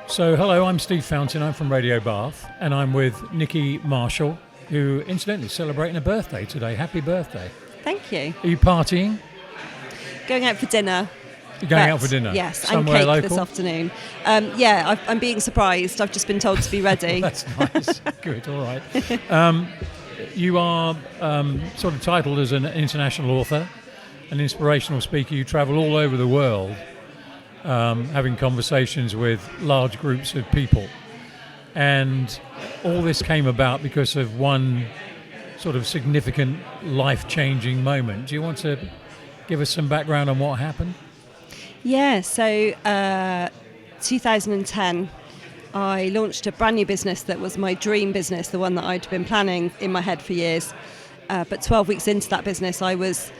So, hello, I'm Steve Fountain, I'm from Radio Bath, and I'm with Nicky Marshall, who incidentally is celebrating a birthday today. Happy birthday. Thank you. Are you partying? Going out for dinner. You're going out for dinner? Yes, somewhere and cake local? this afternoon. I'm being surprised. I've just been told to be ready. That's nice. Good, all right. You are sort of titled as an international author, an inspirational speaker. You travel all over the world having conversations with large groups of people. And all this came about because of one sort of significant life-changing moment. Do you want to give us some background on what happened? Yeah, so 2010, I launched a brand new business that was my dream business, the one that I'd been planning in my head for years. But 12 weeks into that business, I was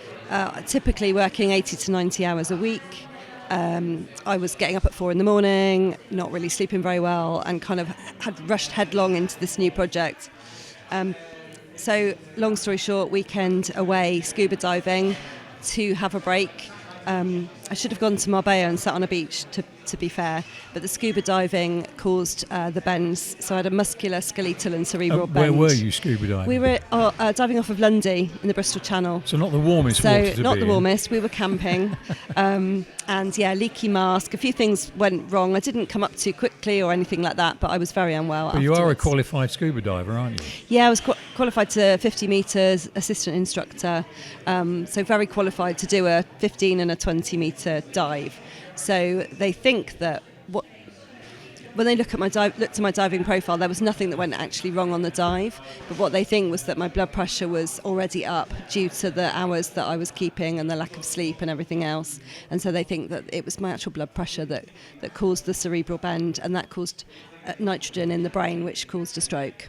typically working 80 to 90 hours a week. I was getting up at 4 a.m, not really sleeping very well, and kind of had rushed headlong into this new project. So long story short, weekend away scuba diving to have a break. I should have gone to Marbella and sat on a beach, to be fair, but the scuba diving caused the bends, so I had a muscular, skeletal and cerebral bend. Where were you scuba diving? We were diving off of Lundy in the Bristol Channel. So not the warmest water to be in. Not the warmest, we were camping. And yeah, leaky mask, a few things went wrong. I didn't come up too quickly or anything like that, but I was very unwell But you are a afterwards. qualified scuba diver, aren't you? Yeah, I was qualified to 50 metres, assistant instructor, so very qualified to do a 15 and a 20 metre dive. So they think that when they looked at my diving profile, there was nothing that went actually wrong on the dive, but what they think was that my blood pressure was already up due to the hours that I was keeping and the lack of sleep and everything else. And so they think that it was my actual blood pressure that caused the cerebral bend, and that caused nitrogen in the brain, which caused a stroke.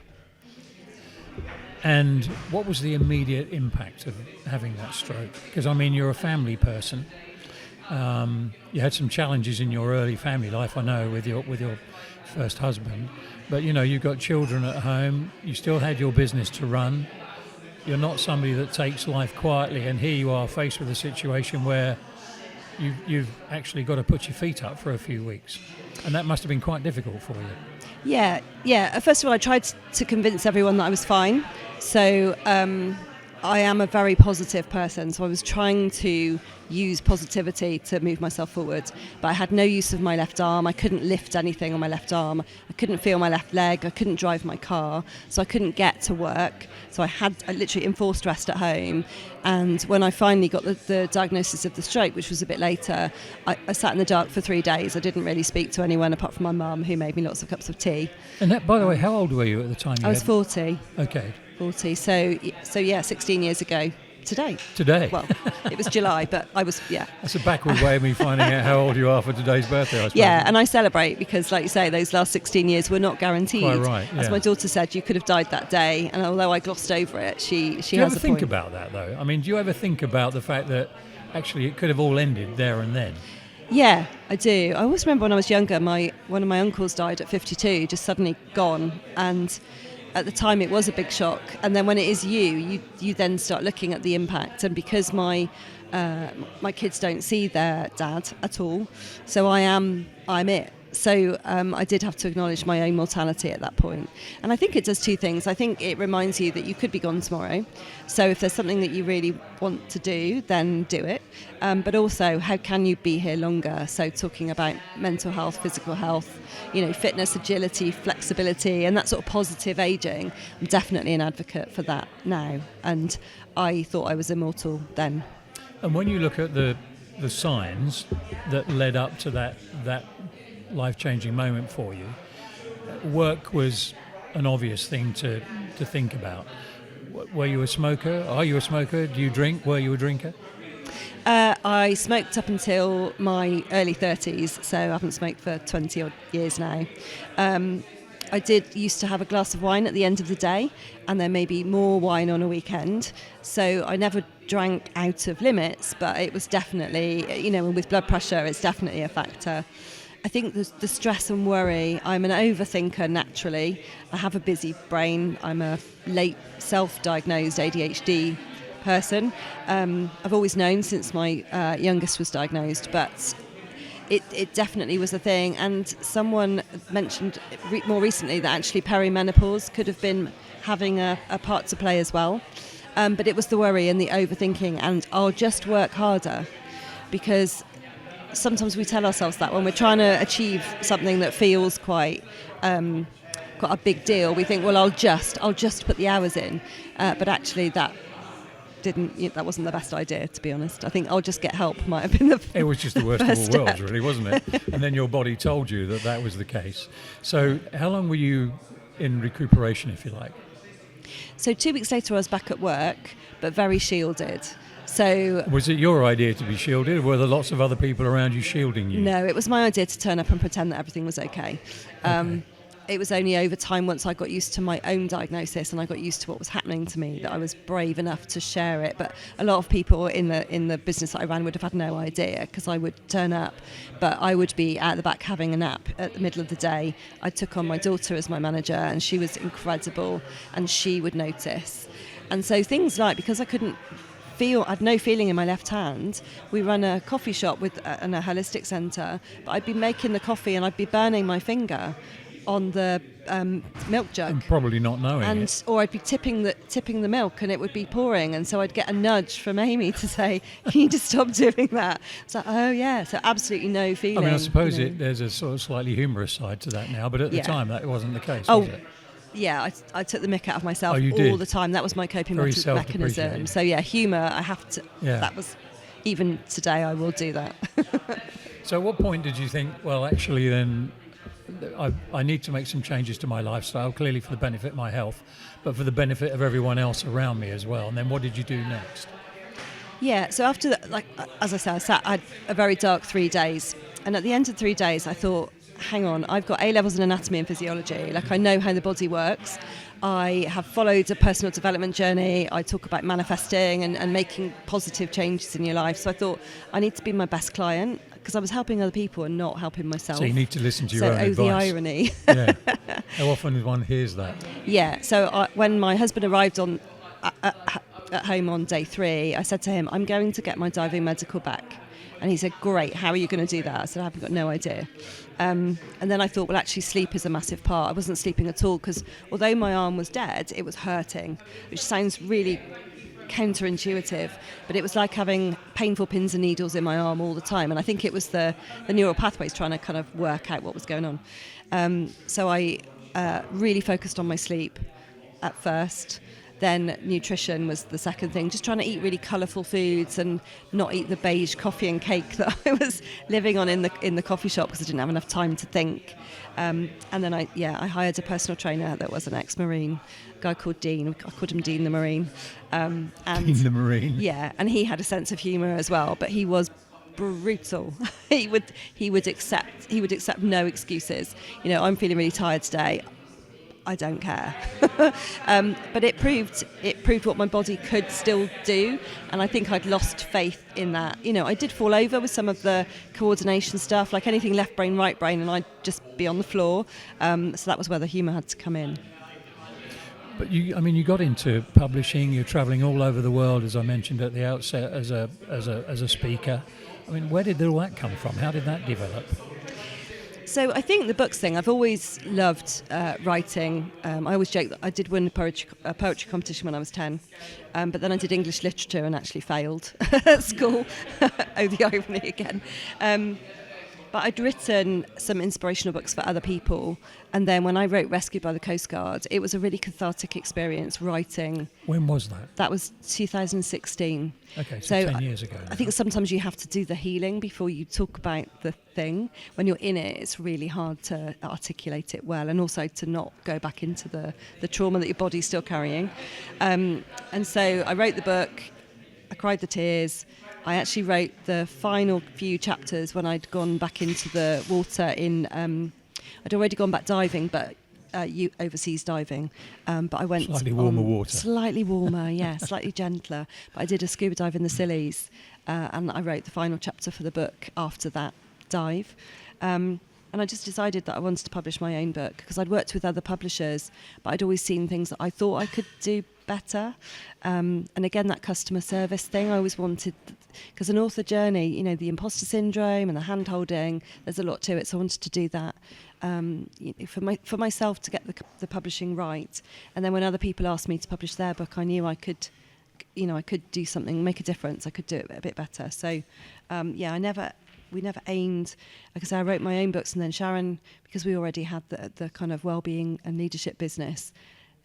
And what was the immediate impact of having that stroke? Because, I mean, you're a family person. You had some challenges in your early family life, I know, with your first husband. But, you know, you've got children at home. You still had your business to run. You're not somebody that takes life quietly. And here you are faced with a situation where you've actually got to put your feet up for a few weeks. And that must have been quite difficult for you. Yeah. First of all, I tried to convince everyone that I was fine. So I am a very positive person, so I was trying to use positivity to move myself forward, but I had no use of my left arm. I couldn't lift anything on my left arm. I couldn't feel my left leg. I couldn't drive my car, so I couldn't get to work. So I literally enforced rest at home. And when I finally got the diagnosis of the stroke, which was a bit later, I sat in the dark for 3 days. I didn't really speak to anyone apart from my mum, who made me lots of cups of tea. And that, by the way, how old were you at the time? I was 40. Okay. 40, so yeah, 16 years ago today. Well, it was July, but I was, yeah. That's a backward way of me finding out how old you are for today's birthday, I suppose. Yeah, and I celebrate because, like you say, those last 16 years were not guaranteed. Quite right, yeah. As my daughter said, you could have died that day, and although I glossed over it, she has a point. Do you ever think about that, though? I mean, do you ever think about the fact that actually it could have all ended there and then? Yeah, I do. I always remember when I was younger, one of my uncles died at 52, just suddenly gone, and at the time it was a big shock, and then when it is you then start looking at the impact. And because my kids don't see their dad at all, so I'm it. So I did have to acknowledge my own mortality at that point. And I think it does two things. I think it reminds you that you could be gone tomorrow. So if there's something that you really want to do, then do it. But also, how can you be here longer? So talking about mental health, physical health, fitness, agility, flexibility, and that sort of positive aging. I'm definitely an advocate for that now. And I thought I was immortal then. And when you look at the signs that led up to that life-changing moment for you, work was an obvious thing to think about. Were you a smoker? Are you a smoker? Do you drink? Were you a drinker? I smoked up until my early 30s, so I haven't smoked for 20 odd years now. I used to have a glass of wine at the end of the day, and then maybe more wine on a weekend. So I never drank out of limits, but it was definitely, with blood pressure, it's definitely a factor. I think the stress and worry, I'm an overthinker naturally. I have a busy brain. I'm a late self-diagnosed ADHD person. I've always known since my youngest was diagnosed, but it definitely was a thing. And someone mentioned more recently that actually perimenopause could have been having a part to play as well. But it was the worry and the overthinking, and I'll just work harder, because sometimes we tell ourselves that when we're trying to achieve something that feels quite a big deal. We think, well, I'll just put the hours in, but actually that wasn't the best idea, to be honest. I think I'll just get help might have been it was just the worst of all worlds, really, wasn't it? And then your body told you that was the case. So how long were you in recuperation, if you like? So 2 weeks later I was back at work, but very shielded. So was it your idea to be shielded, or were there lots of other people around you shielding you? No, it was my idea to turn up and pretend that everything was okay. It was only over time, once I got used to my own diagnosis and I got used to what was happening to me, that I was brave enough to share it. But a lot of people in the business that I ran would have had no idea, because I would turn up, but I would be at the back having a nap at the middle of the day. I took on my daughter as my manager, and she was incredible, and she would notice. And so things like, because I couldn't I had no feeling in my left hand. We run a coffee shop in a holistic centre, but I'd be making the coffee and I'd be burning my finger on the milk jug, and probably not knowing it. Or I'd be tipping the milk and it would be pouring, and so I'd get a nudge from Amy to say, "Can you just stop doing that?" It's like, oh yeah, so absolutely no feeling. I mean, I suppose there's a sort of slightly humorous side to that now, but at the time that wasn't the case, was it? Yeah, I took the mick out of myself all the time. That was my coping Very mechanism. So yeah, humour, I have to. Yeah. That was, even today, I will do that. So at what point did you think, well, actually then, I need to make some changes to my lifestyle, clearly for the benefit of my health, but for the benefit of everyone else around me as well? And then what did you do next? Yeah, so after that, like, as I said, I had a very dark 3 days. And at the end of 3 days, I thought, hang on, I've got A-levels in anatomy and physiology. Like, I know how the body works. I have followed a personal development journey. I talk about manifesting and making positive changes in your life. So I thought, I need to be my best client, because I was helping other people and not helping myself. So you need to listen to your own advice. the irony. Yeah. How often one hears that? Yeah. So when my husband arrived at home on day 3, I said to him, I'm going to get my diving medical back. And he said, great, how are you going to do that? I said, I haven't got no idea. And then I thought, well, actually, sleep is a massive part. I wasn't sleeping at all, because although my arm was dead, it was hurting, which sounds really counterintuitive, but it was like having painful pins and needles in my arm all the time. And I think it was the neural pathways trying to kind of work out what was going on. So I really focused on my sleep at first. Then nutrition was the second thing, just trying to eat really colourful foods and not eat the beige coffee and cake that I was living on in the coffee shop, because I didn't have enough time to think. And then I hired a personal trainer that was an ex-Marine, a guy called Dean. I called him Dean the Marine. And Dean the Marine. Yeah, and he had a sense of humour as well, but he was brutal. he would accept no excuses. You know, I'm feeling really tired today. I don't care. But it proved what my body could still do, and I think I'd lost faith in that. You know, I did fall over with some of the coordination stuff, like anything left brain, right brain, and I'd just be on the floor. So that was where the humour had to come in. But you got into publishing. You're travelling all over the world, as I mentioned at the outset, as a speaker. I mean, where did all that come from? How did that develop? So I think the books thing, I've always loved writing. I always joke that I did win a poetry competition when I was 10, but then I did English literature and actually failed at school. Oh, the irony again. But I'd written some inspirational books for other people, and then when I wrote Rescued by the Coast Guard, it was a really cathartic experience writing. When was that? That was 2016. Okay, so 10 years ago. I think sometimes you have to do the healing before you talk about the thing. When you're in it, it's really hard to articulate it well, and also to not go back into the trauma that your body's still carrying. And so I wrote the book, I cried the tears. I actually wrote the final few chapters when I'd gone back into the water I'd already gone back diving, but overseas diving. But I went slightly warmer water. Slightly warmer, yeah, slightly gentler. But I did a scuba dive in the Scillies, and I wrote the final chapter for the book after that dive. And I just decided that I wanted to publish my own book, because I'd worked with other publishers, but I'd always seen things that I thought I could do better. And again, that customer service thing, I always wanted because an author journey, you know, the imposter syndrome and the hand holding, there's a lot to it. So I wanted to do that for myself to get the publishing right. And then when other people asked me to publish their book, I knew I could do something, make a difference. I could do it a bit better. So we never aimed, like I say, I wrote my own books, and then Sharon, because we already had the kind of well-being and leadership business,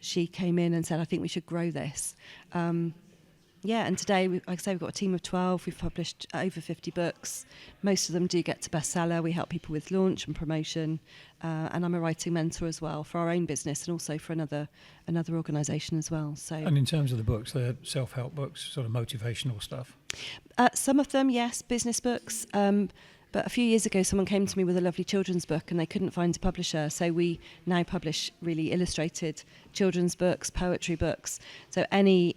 she came in and said, I think we should grow this. And today, like I say, we've got a team of 12. We've published over 50 books. Most of them do get to bestseller. We help people with launch and promotion. And I'm a writing mentor as well for our own business and also for another organisation as well. So. And in terms of the books, they're self-help books, sort of motivational stuff? Some of them, yes, business books. But a few years ago, someone came to me with a lovely children's book and they couldn't find a publisher. So we now publish really illustrated children's books, poetry books. So any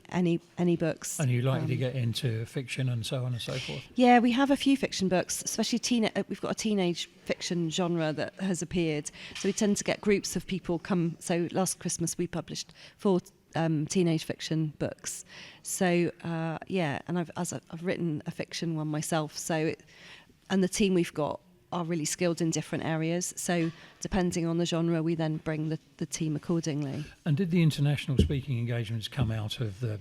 books. And you likely to get into fiction and so on and so forth? Yeah, we have a few fiction books, especially we've got a teenage fiction genre that has appeared. So we tend to get groups of people come. So last Christmas we published 4 teenage fiction books. So and I've written a fiction one myself. And the team we've got are really skilled in different areas. So depending on the genre, we then bring the team accordingly. And did the international speaking engagements come out of the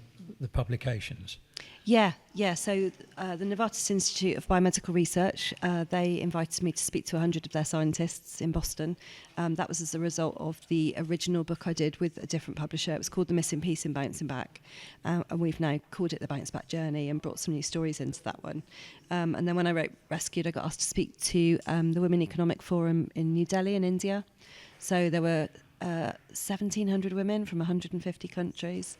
publications? Yeah. So the Novartis Institute of Biomedical Research, they invited me to speak to 100 of their scientists in Boston. That was as a result of the original book I did with a different publisher. It was called The Missing Piece in Bouncing Back. And we've now called it The Bounce Back Journey and brought some new stories into that one. And then when I wrote Rescued, I got asked to speak to the Women Economic Forum in New Delhi in India. So there were 1,700 women from 150 countries.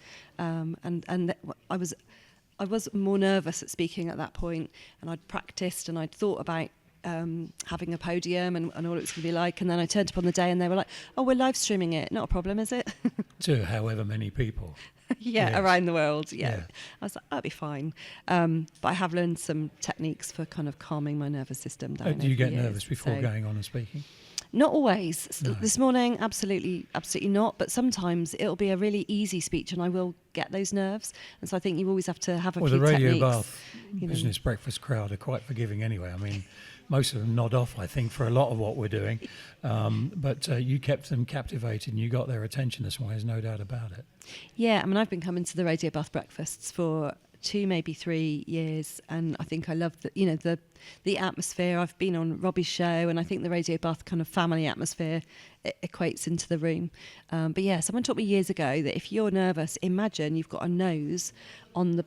I was more nervous at speaking at that point, and I'd practiced and I'd thought about having a podium and all it was going to be like. And then I turned up on the day and they were like, oh, we're live streaming it. Not a problem, is it? To however many people. Yes. Around the world, yeah. I was like, that'll be fine. But I have learned some techniques for kind of calming my nervous system down. Do you get nervous before going on and speaking? Not always. No. This morning, absolutely not. But sometimes it'll be a really easy speech and I will get those nerves. And so I think you always have to have a few techniques. Well, the Radio Bath Business Breakfast crowd are quite forgiving anyway. I mean, most of them nod off, I think, for a lot of what we're doing. But you kept them captivated and you got their attention this morning, there's no doubt about it. Yeah, I mean, I've been coming to the Radio Bath Breakfasts for 2, maybe 3 years, and I think I love the atmosphere. I've been on Robbie's show, and I think the Radio Bath kind of family atmosphere equates into the room. But yeah, someone taught me years ago that if you're nervous, imagine you've got a nose on the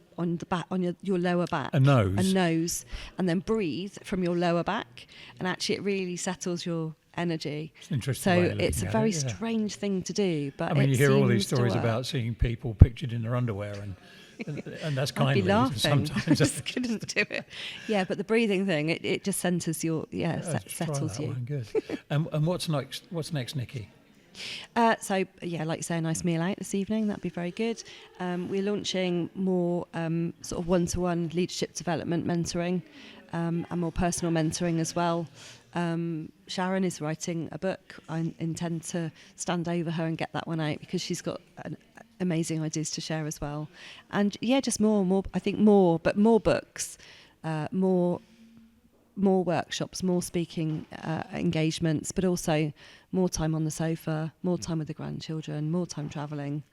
back, on your lower back. A nose, and then breathe from your lower back, and actually it really settles your energy. It's interesting. So it's a very strange thing to do, but I mean, you hear all these stories about seeing people pictured in their underwear and that's kindly. I'd be laughing. Sometimes I just couldn't do it. Yeah, but the breathing thing, it just centres your, settles you. One. Good. And what's next? What's next, Nicky? Like you say, a nice meal out this evening. That'd be very good. We're launching more sort of one-to-one leadership development mentoring and more personal mentoring as well. Sharon is writing a book. I intend to stand over her and get that one out because she's got amazing ideas to share as well. And just more. I think more books, more workshops, more speaking engagements, but also more time on the sofa, more time with the grandchildren, more time travelling.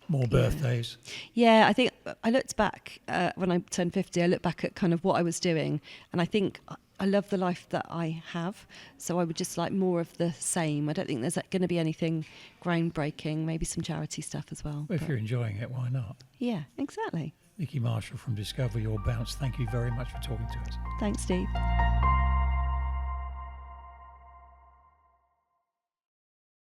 More birthdays. Yeah, I think I looked back when I turned 50, I looked back at kind of what I was doing, and I think I love the life that I have, so I would just like more of the same. I don't think there's going to be anything groundbreaking, maybe some charity stuff as well. If you're enjoying it, why not? Yeah, exactly. Nicky Marshall from Discover Your Bounce, thank you very much for talking to us. Thanks, Steve.